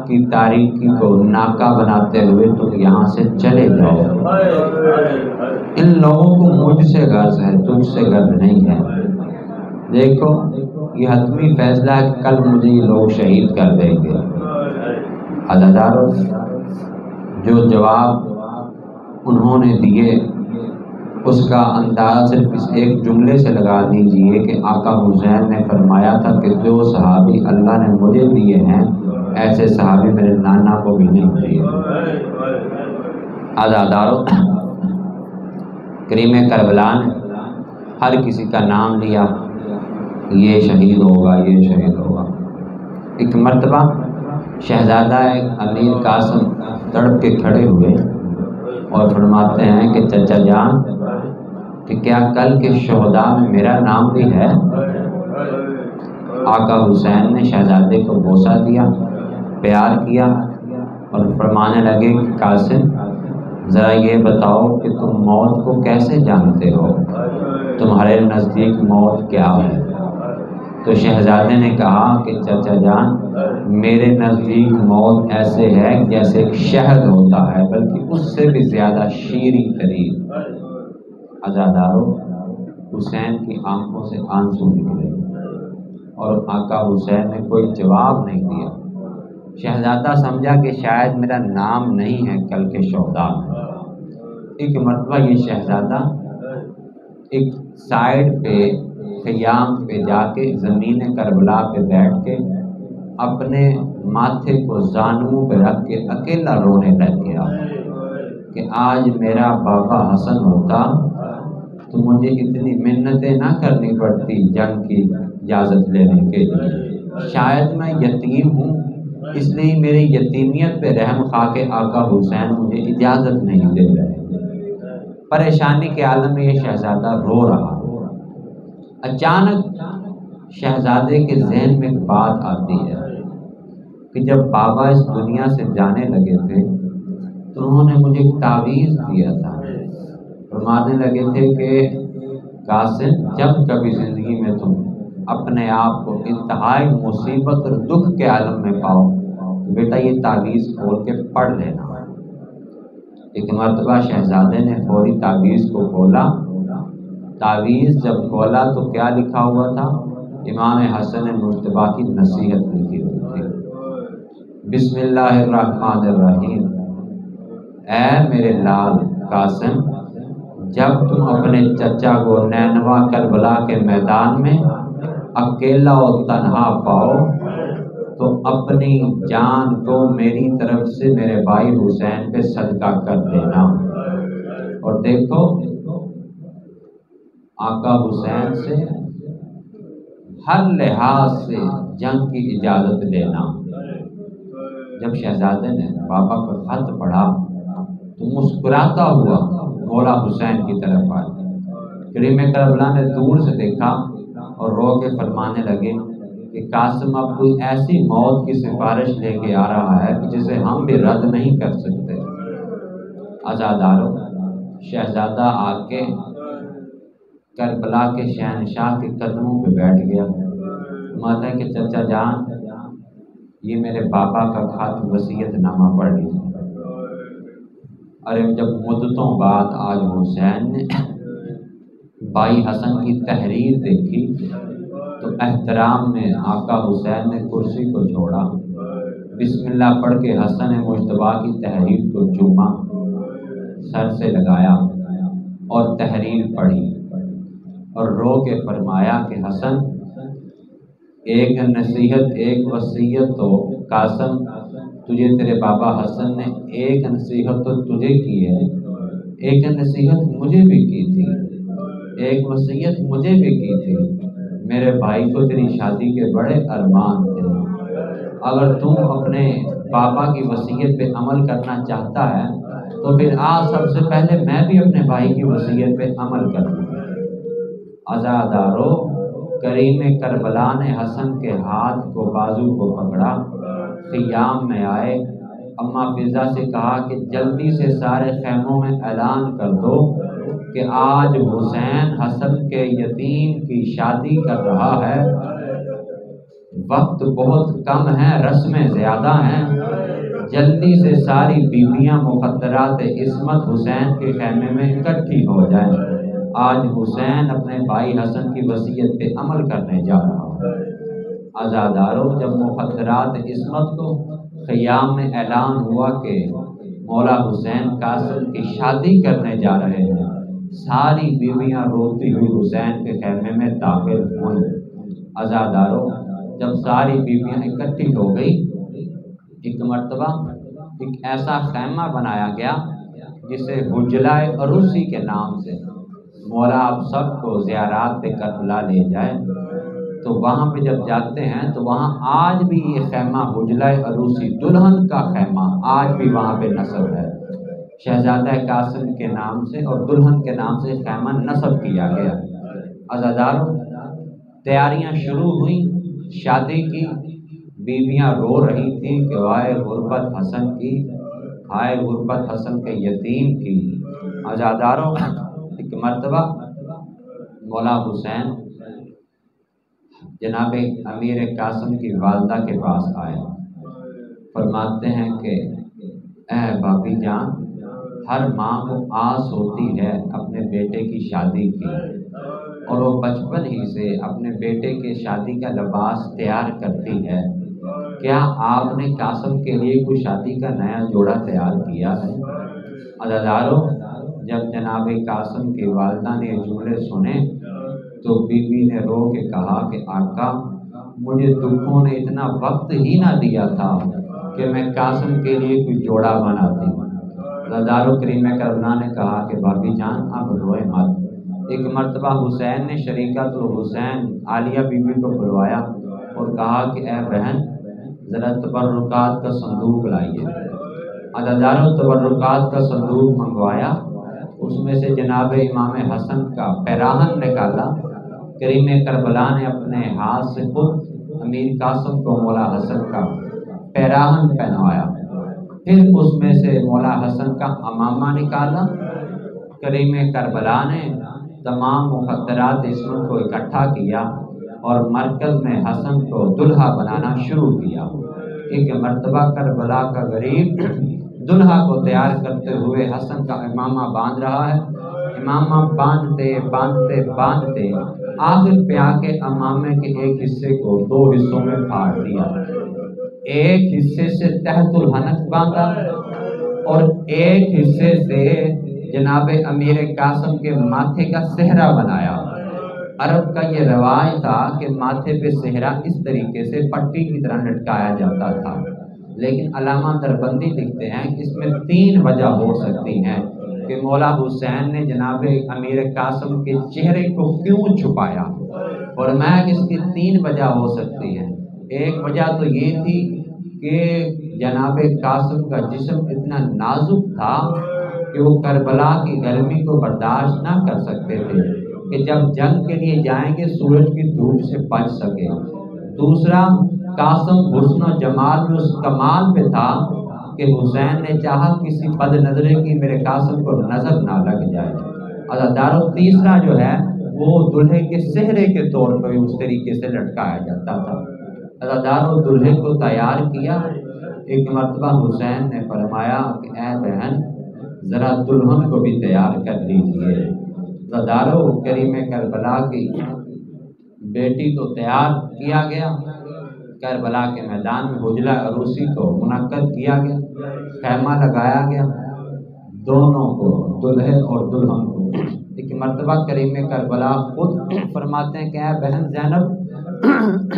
کی تاریکی کو ناکہ بناتے ہوئے تم یہاں سے چلے جاؤ۔ ان لوگوں کو مجھ سے غرض ہے، تجھ سے غرض نہیں ہے۔ دیکھو یہ حتمی فیصلہ ہے کہ کل مجھے یہ لوگ شہید کر دیں گے۔ عزادارو، جو جواب انہوں نے دیے اس کا اندازہ صرف اس ایک جملے سے لگا دیجئے کہ آقا حسین نے فرمایا تھا کہ جو صحابی اللہ نے مجھے دیے ہیں ایسے صحابی میرے نانا کو بھی نہیں دیے۔ عزادارو، کریم کربلا نے ہر کسی کا نام لیا، یہ شہید ہوگا، یہ شہید ہوگا۔ ایک مرتبہ شہزادہ امیر قاسم تڑپ کے کھڑے ہوئے اور فرماتے ہیں کہ چچا جان کہ کیا کل کے شہداء میں میرا نام بھی ہے؟ آقا حسین نے شہزادے کو بوسہ دیا، پیار کیا اور فرمانے لگے کہ قاسم ذرا یہ بتاؤ کہ تم موت کو کیسے جانتے ہو؟ تمہارے نزدیک موت کیا ہے؟ تو شہزادے نے کہا کہ چچا جان میرے نزدیک موت ایسے ہے جیسے ایک شہد ہوتا ہے، بلکہ اس سے بھی زیادہ شیریں ترین۔ عزادارو، حسین کی آنکھوں سے آنسو نکلے اور آقا حسین نے کوئی جواب نہیں دیا۔ شہزادہ سمجھا کہ شاید میرا نام نہیں ہے کل کے شہداء میں۔ ایک مرتبہ یہ شہزادہ ایک سائڈ پہ خیام پہ جا کے زمین کربلا پہ بیٹھ کے اپنے ماتھے کو زانوں پہ رکھ کے اکیلا رونے لگ گیا کہ آج میرا بابا حسن ہوتا تو مجھے اتنی منتیں نہ کرنی پڑتی جنگ کی اجازت لینے کے لیے۔ شاید میں یتیم ہوں، اس لیے میری یتیمیت پہ رحم خا کے آقا حسین مجھے اجازت نہیں دے رہے۔ پریشانی کے عالم میں یہ شہزادہ رو رہا۔ اچانک شہزادے کے ذہن میں ایک بات آتی ہے کہ جب بابا اس دنیا سے جانے لگے تھے تو انہوں نے مجھے ایک تعویذ دیا تھا۔ فرمانے لگے تھے کہ قاسم جب کبھی زندگی میں تم اپنے آپ کو انتہائی مصیبت اور دکھ کے عالم میں پاؤ تو بیٹا یہ تعویذ کھول کے پڑھ لینا۔ ایک مرتبہ شہزادے نے فوری تعویذ کو کھولا۔ تعویذ جب کھولا تو کیا لکھا ہوا تھا؟ امام حسن مجتبیٰ کی نصیحت لکھی ہوئی تھی۔ بسم اللہ الرحمن الرحیم، اے میرے لال قاسم، جب تم اپنے چچا کو نینوا کربلا کے میدان میں اکیلا اور تنہا پاؤ تو اپنی جان کو میری طرف سے میرے بھائی حسین پہ صدقہ کر دینا۔ اور دیکھو آقا حسین سے ہر لحاظ سے جنگ کی اجازت لینا۔ جب شہزادے نے بابا کا خط پڑھا تو مسکراتا ہوا مولا حسین کی طرف آیا۔ کریم کربلا نے دور سے دیکھا اور رو کے فرمانے لگے کہ قاسم اب کوئی ایسی موت کی سفارش لے کے آ رہا ہے جسے ہم بھی رد نہیں کر سکتے۔ عزادارو، شہزادہ آ کے کربلا کے شہنشاہ کے قدموں پہ بیٹھ گیا۔ ماتا کہ چچا جان یہ میرے بابا کا خط وصیت نامہ پڑھ لیجیے۔ ارے جب مدتوں بعد آج حسین نے بھائی حسن کی تحریر دیکھی تو احترام میں آقا حسین نے کرسی کو چھوڑا، بسم اللہ پڑھ کے حسن مجتبیٰ کی تحریر کو چوما، سر سے لگایا اور تحریر پڑھی اور رو کے فرمایا کہ حسن ایک نصیحت ایک وصیت تو قاسم تجھے تیرے بابا حسن نے ایک نصیحت تو تجھے کی ہے، ایک نصیحت مجھے بھی کی تھی، ایک وصیت مجھے بھی کی تھی۔ میرے بھائی کو تیری شادی کے بڑے ارمان تھے، اگر تم اپنے بابا کی وصیت پہ عمل کرنا چاہتا ہے تو پھر آج سب سے پہلے میں بھی اپنے بھائی کی وصیت پہ عمل کروں۔ عزادارو، کریم کربلا نے حسن کے ہاتھ کو بازو کو پکڑا، خیام میں آئے، اماں فضا سے کہا کہ جلدی سے سارے خیموں میں اعلان کر دو کہ آج حسین حسن کے یتیم کی شادی کر رہا ہے، وقت بہت کم ہے، رسمیں زیادہ ہیں، جلدی سے ساری بیویاں مقدرات عصمت حسین کے خیمے میں اکٹھی ہو جائیں، آج حسین اپنے بھائی حسن کی وصیت پہ عمل کرنے جا رہا ہے۔ عزادارو، جب مقدرات عصمت کو خیام میں اعلان ہوا کہ مولا حسین قاسم کی شادی کرنے جا رہے ہیں ساری بیویاں روتی ہوئی حسین کے خیمے میں داخل ہوئیں۔ عزاداروں، جب ساری بیویاں اکٹھی ہو گئی، ایک مرتبہ ایک ایسا خیمہ بنایا گیا جسے حجلہ عروسی کے نام سے، مولا آپ سب کو زیارات پہ کربلا لے جائے تو وہاں پہ جب جاتے ہیں تو وہاں آج بھی یہ خیمہ حجلہ عروسی، دلہن کا خیمہ، آج بھی وہاں پہ نصب ہے۔ شہزادہ قاسم کے نام سے اور دلہن کے نام سے خیمہ نصب کیا گیا۔ عزاداروں، تیاریاں شروع ہوئیں شادی کی، بیویاں رو رہی تھیں کہ وائے غربت حسن کی، ہائے غربت حسن کے یتیم کی۔ عزاداروں، ایک مرتبہ مولا حسین جناب امیر قاسم کی والدہ کے پاس آئے، فرماتے ہیں کہ اے بھابی جان، ہر ماں کو آس ہوتی ہے اپنے بیٹے کی شادی کی، اور وہ بچپن ہی سے اپنے بیٹے کے شادی کا لباس تیار کرتی ہے۔ کیا آپ نے قاسم کے لیے کوئی شادی کا نیا جوڑا تیار کیا ہے؟ عزاداروں، جب جناب قاسم کی والدہ نے یہ جملے سنے تو بی بی نے رو کے کہا کہ آقا، مجھے دکھوں نے اتنا وقت ہی نہ دیا تھا کہ میں قاسم کے لیے کوئی جوڑا بناتی۔ عزاداروں، کریم کربلا نے کہا کہ بھابی جان اب روئے مت۔ ایک مرتبہ حسین نے شریکت الحسین عالیہ بی بی کو بلوایا اور کہا کہ اے بہن، ذرا تبرکات کا صندوق لائیے۔ عزاداروں، تبرکات کا صندوق منگوایا، اس میں سے جناب امام حسن کا پیراہن نکالا۔ کریم کربلا نے اپنے ہاتھ سے خود امیر قاسم کو مولا حسن کا پیراہن پہنوایا، پھر اس میں سے مولا حسن کا عمامہ نکالا۔ کریم کربلا نے تمام مخدرات عصمت کو اکٹھا کیا اور مرکز میں حسن کو دلہا بنانا شروع کیا۔ ایک مرتبہ کربلا کا غریب دلہا کو تیار کرتے ہوئے حسن کا امامہ باندھ رہا ہے، امامہ باندھتے باندھتے باندھتے آخر پہ آ کے امامے کے ایک حصے کو دو حصوں میں پھاڑ دیا۔ ایک حصے سے تحت الحنک باندھا اور ایک حصے سے جناب امیر قاسم کے ماتھے کا صحرا بنایا۔ عرب کا یہ رواج تھا کہ ماتھے پہ صحرا اس طریقے سے پٹی کی طرح لٹکایا جاتا تھا، لیکن علامہ دربندی لکھتے ہیں کہ اس میں 3 وجہ ہو سکتی ہیں کہ مولا حسین نے جناب امیر قاسم کے چہرے کو کیوں چھپایا، اور میں اس کی 3 وجہ ہو سکتی ہے۔ ایک وجہ تو یہ تھی کہ جناب قاسم کا جسم اتنا نازک تھا کہ وہ کربلا کی گرمی کو برداشت نہ کر سکتے تھے کہ جب جنگ کے لیے جائیں گے سورج کی دھوپ سے بچ سکے۔ دوسرا، قاسم حسن و جمال میں اس کمال پہ تھا کہ حسین نے چاہا کسی بد نظرے کی میرے قاسم کو نظر نہ لگ جائے۔ عزاداروں، تیسرا جو ہے وہ دلہے کے صحرے کے طور پر اس طریقے سے لٹکایا جاتا تھا۔ عزاداروں، دلہے کو تیار کیا۔ ایک مرتبہ حسین نے فرمایا کہ اے بہن، ذرا دلہن کو بھی تیار کر لیجیے۔ عزاداروں، کریم کربلا کی بیٹی کو تیار کیا گیا، کربلا کے میدان میں حجلہ عروسی کو منعقد کیا گیا، خیمہ لگایا گیا، دونوں کو، دلہے اور دلہن کو۔ ایک مرتبہ کریم کربلا خود فرماتے ہیں کہ اے بہن زینب،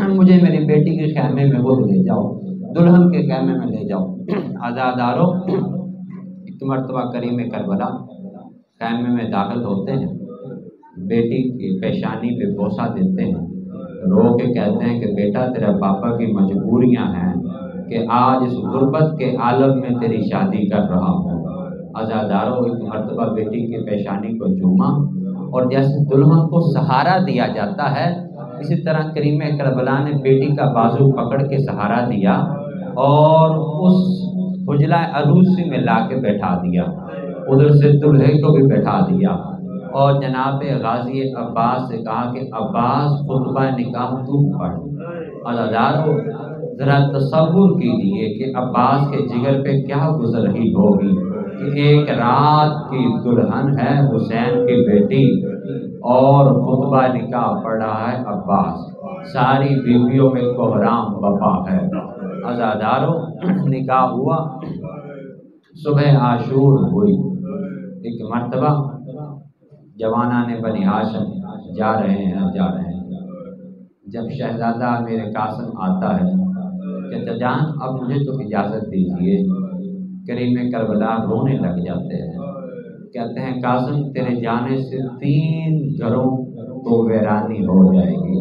مجھے میری بیٹی کے خیمے میں خود لے جاؤ، دلہن کے خیمے میں لے جاؤ۔ عزاداروں، ایک مرتبہ کریم کربلا خیمے میں داخل ہوتے ہیں، بیٹی کی پیشانی پہ بوسہ دیتے ہیں، رو کے کہتے ہیں کہ بیٹا، تیرا پاپا کی مجبوریاں ہیں کہ آج اس غربت کے عالم میں تیری شادی کر رہا ہوں۔ عزاداروں، ایک مرتبہ بیٹی کی پیشانی کو چوما، اور جیسے دلہن کو سہارا دیا جاتا ہے اسی طرح کریم کربلا نے بیٹی کا بازو پکڑ کے سہارا دیا اور اس حجلہ عروسی میں لا کے بیٹھا دیا، ادھر سے دلہے کو بھی بیٹھا دیا، اور جناب غازی عباس سے کہا کہ عباس خطبہ نکاح تو پڑھ۔ عزاداروں، ذرا تصور کیجیے کہ عباس کے جگر پہ کیا گزر رہی ہوگی کہ ایک رات کی دلہن ہے حسین کی بیٹی اور خطبہ نکاح پڑھ رہا ہے عباس، ساری بیویوں میں کوہرام بپا ہے۔ عزاداروں، نکاح ہوا، صبح عاشور ہوئی۔ ایک مرتبہ جوانان بنی ہاشم جا رہے ہیں۔ جب شہزادہ میرے قاسم آتا ہے، چچا جان اب مجھے تو اجازت دیجیے۔ کریم کربلا رونے لگ جاتے ہیں، کہتے ہیں قاسم تیرے جانے سے 3 گھروں کو ویرانی ہو جائے گی،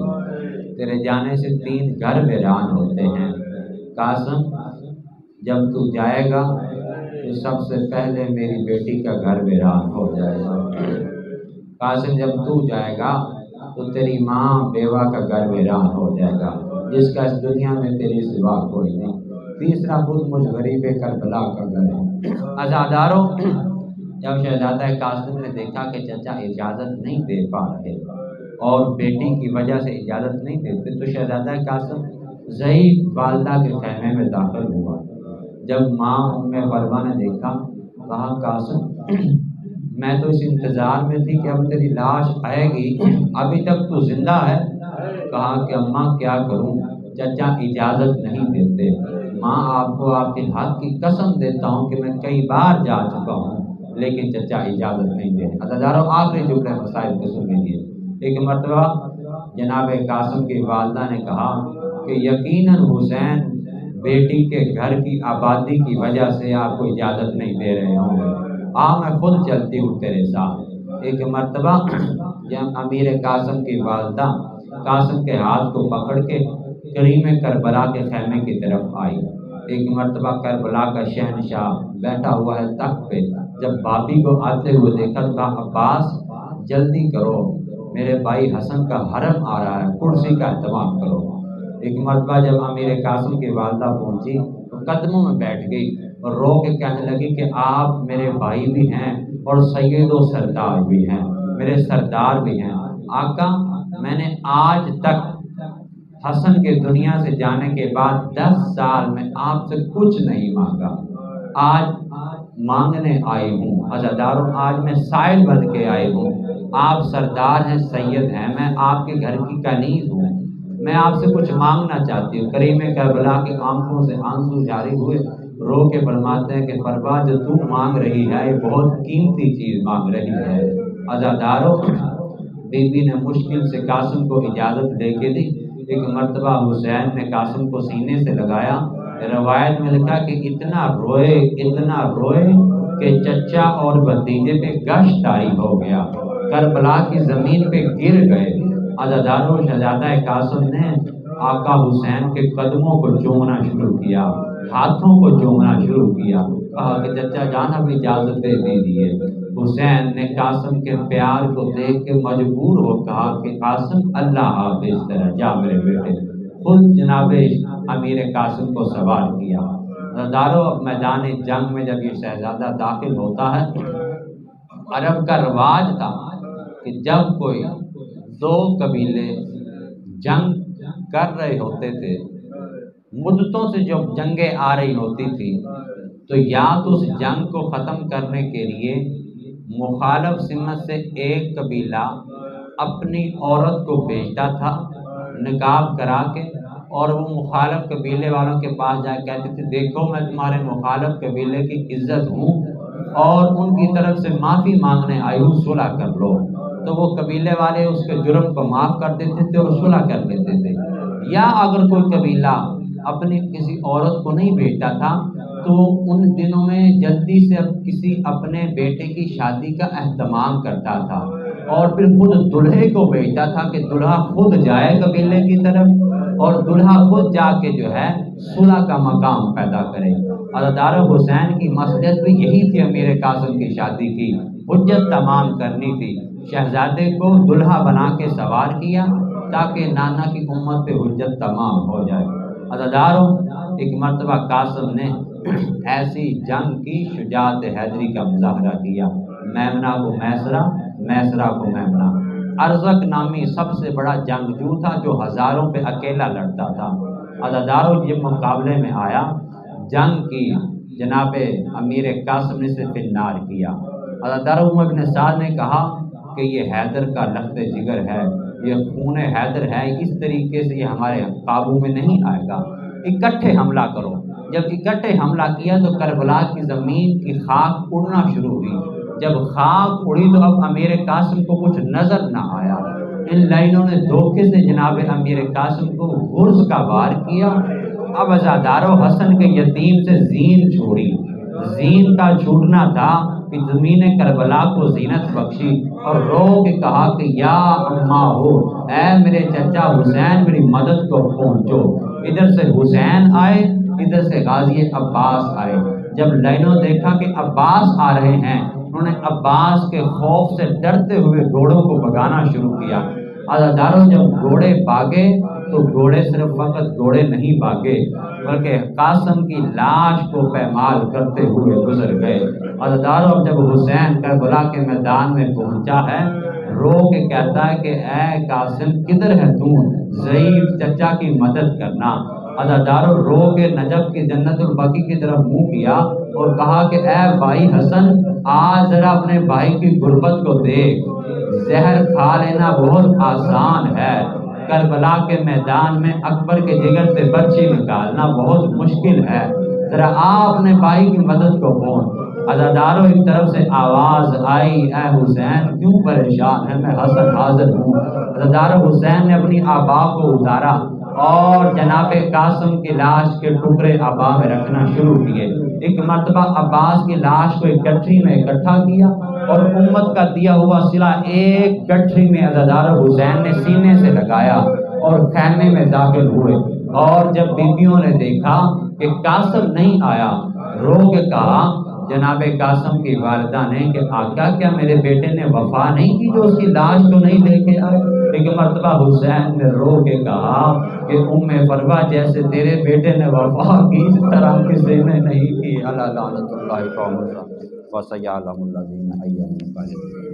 تیرے جانے سے 3 گھر ویران ہوتے ہیں۔ قاسم جب تو جائے گا تو سب سے پہلے میری بیٹی کا گھر ویران ہو جائے گا۔ قاسم جب تو جائے گا تو تیری ماں بیوہ کا گھر ویران ہو جائے گا، جس کا اس دنیا میں تیری سوا کوئی نہیں۔ تیسرا خود مجھ غریب کربلا کا گھر ہے۔ عزاداروں، جب شہزادہ قاسم نے دیکھا کہ چچا اجازت نہیں دے پا رہے اور بیٹی کی وجہ سے اجازت نہیں دیتے، تو شہزادہ قاسم ضعیف والدہ کے خیمے میں داخل ہوا۔ جب ماں ام فروا نے دیکھا، کہا قاسم میں تو اس انتظار میں تھی کہ اب تیری لاش آئے گی، ابھی تک تو زندہ ہے۔ کہا کہ اماں کیا کروں، چچا اجازت نہیں دیتے۔ ماں آپ کو آپ کے حق کی قسم دیتا ہوں کہ میں کئی بار جا چکا ہوں لیکن چچا اجازت نہیں دے۔ عزاداروں آخری جملے مسائل کو سن لیجیے۔ ایک مرتبہ جناب قاسم کی والدہ نے کہا کہ یقیناً حسین بیٹی کے گھر کی آبادی کی وجہ سے آپ کو اجازت نہیں دے رہے ہوں گے، میں خود چلتی ہوں تیرے ساتھ۔ ایک مرتبہ جب امیر قاسم کی والدہ قاسم کے ہاتھ کو پکڑ کے کریم کربلا کے خیمے کی طرف آئی۔ ایک مرتبہ کربلا کا شہنشاہ بیٹھا ہوا ہے تخت پہ، جب بابی کو آتے ہوئے دیکھا تو کہا عباس جلدی کرو، میرے بھائی حسن کا حرم آ رہا ہے، کرسی کا اہتمام کرو۔ ایک مرتبہ جب امیر قاسم کی والدہ پہنچی تو قدموں میں بیٹھ گئی اور رو کے کہنے لگی کہ آپ میرے بھائی بھی ہیں اور سید و سردار بھی ہیں، میرے سردار بھی ہیں۔ آقا میں نے آج تک حسن کے دنیا سے جانے کے بعد 10 سال میں آپ سے کچھ نہیں مانگا، آج مانگنے آئی ہوں۔ عزاداروں آج میں سائل بن کے آئی ہوں، آپ سردار ہیں، سید ہیں، میں آپ کے گھر کی کنیز ہوں، میں آپ سے کچھ مانگنا چاہتی ہوں۔ کریم کربلا کی آنکھوں سے آنسو جاری ہوئے، رو کے فرماتے ہیں کہ فرما جو تو مانگ رہی ہے یہ بہت قیمتی چیز مانگ رہی ہے۔ عزاداروں بی بی نے مشکل سے قاسم کو اجازت دے کے دی۔ ایک مرتبہ حسین نے قاسم کو سینے سے لگایا، روایت میں لکھا کہ اتنا روئے کہ چچا اور بھتیجے پہ گشت طاری ہو گیا، کربلا کی زمین پہ گر گئے۔ عزاداروں شہزادہ قاسم نے آقا حسین کے قدموں کو چومنا شروع کیا، ہاتھوں کو چومنا شروع کیا، کہا کہ چچا جان اب اجازت دے دیجیے۔ حسین نے قاسم کے پیار کو دیکھ کے مجبور ہو کہا کہ قاسم اللہ حافظ، طرح جا میرے بیٹے۔ خود جناب امیر قاسم کو سوار کیا۔ عزاداروں میدان جنگ میں جب یہ شہزادہ داخل ہوتا ہے، عرب کا رواج تھا کہ جب کوئی 2 قبیلے جنگ کر رہے ہوتے تھے، مدتوں سے جب جنگیں آ رہی ہوتی تھی، تو یا تو اس جنگ کو ختم کرنے کے لیے مخالف سمت سے ایک قبیلہ اپنی عورت کو بھیجتا تھا نکاح کرا کے، اور وہ مخالف قبیلے والوں کے پاس جا کے کہتے تھے دیکھو میں تمہارے مخالف قبیلے کی عزت ہوں اور ان کی طرف سے معافی مانگنے آئی ہوں، صلح کر لو۔ تو وہ قبیلے والے اس کے جرم کو معاف کر دیتے تھے اور صلح کر لیتے تھے۔ یا اگر کوئی قبیلہ اپنی کسی عورت کو نہیں بھیجتا تھا تو ان دنوں میں جلدی سے کسی اپنے بیٹے کی شادی کا اہتمام کرتا تھا اور پھر خود دلہے کو بھیجتا تھا کہ دلہا خود جائے قبیلے کی طرف اور دلہا خود جا کے جو ہے صلح کا مقام پیدا کرے۔ عزادار حسین کی مصلحت بھی یہی تھی، امیر قاسم کی شادی کی حجت تمام کرنی تھی، شہزادے کو دلہا بنا کے سوار کیا تاکہ نانا کی امت پہ حجت تمام ہو جائے۔ عزاداروں ایک مرتبہ قاسم نے ایسی جنگ کی شجاعت حیدری کا مظاہرہ کیا، میمنہ کو میسرہ، میسرہ کو میمنہ۔ ارزق نامی سب سے بڑا جنگجو تھا جو ہزاروں پہ اکیلا لڑتا تھا۔ عزاداروں یہ مقابلے میں آیا، جنگ کی جناب امیر قاسم نے سے فنار کیا۔ عزاداروں ابن سعد نے کہا کہ یہ حیدر کا لخت جگر ہے، یہ خون حیدر ہے، اس طریقے سے یہ ہمارے قابو میں نہیں آئے گا، اکٹھے حملہ کرو۔ جب اکٹھے حملہ کیا تو کربلا کی زمین کی خاک اڑنا شروع ہوئی، جب خاک اڑی تو اب امیر قاسم کو کچھ نظر نہ آیا۔ ان لائنوں نے دھوکے سے جناب امیر قاسم کو غرض کا وار کیا۔ اب عزادارو حسن کے یتیم سے زین چھوڑی۔ زین کا چھوٹنا تھا کہ زمین کربلا کو زینت بخشی اور رو کے کہا کہ یا اماں ہو، اے میرے چچا حسین میری مدد کو پہنچو۔ ادھر سے حسین آئے، ادھر سے غازی عباس آئے۔ جب لائنوں دیکھا کہ عباس آ رہے ہیں، انہوں نے عباس کے خوف سے ڈرتے ہوئے گھوڑوں کو بھگانا شروع کیا۔ عزاداروں جب گھوڑے بھاگے تو گھوڑے صرف فقط گھوڑے نہیں بھاگے بلکہ قاسم کی لاش کو پامال کرتے ہوئے گزر گئے۔ عزاداروں جب حسین کربلا کے میدان میں پہنچا ہے، رو کے کہتا ہے کہ اے قاسم کدھر ہے تو، ضعیف چچا کی مدد کرنا۔ عزاداروں رو کے نجف کی جنت البقیع کی طرف منہ کیا اور کہا کہ اے بھائی حسن، آج ذرا اپنے بھائی کی غربت کو دیکھ، زہر کھا لینا بہت آسان ہے، کربلا کے میدان میں اکبر کے جگر سے برچی نکالنا بہت مشکل ہے، ذرا آپ اپنے بھائی کی مدد کو پہنچ۔ عزاداروں ایک طرف سے آواز آئی، اے حسین کیوں پریشان ہے، میں حسن حاضر ہوں۔ عزاداروں حسین نے اپنی آبا کو اتارا اور جناب قاسم کی لاش کے ٹکڑے آبا میں رکھنا شروع کیے۔ ایک مرتبہ عباس کی لاش کو ایک گٹھری میں اکٹھا کیا اور امت کا دیا ہوا صلہ ایک گٹھری میں عزادار حسین نے سینے سے لگایا اور خیمے میں داخل ہوئے۔ اور جب بیبیوں نے دیکھا کہ قاسم نہیں آیا، رو کے کہا جناب قاسم کی والدہ نے کہ آقا کیا میرے بیٹے نے وفا نہیں کی جو اس کی لاش کو نہیں لے کے آئے؟ ایک مرتبہ حسین نے رو کے کہا کہ ام فروا جیسے تیرے بیٹے نے وفا کی اس طرح کسی نے نہیں کی۔ اللہ لعنت اللہ قوم وسیعلم الذین ایمنوا۔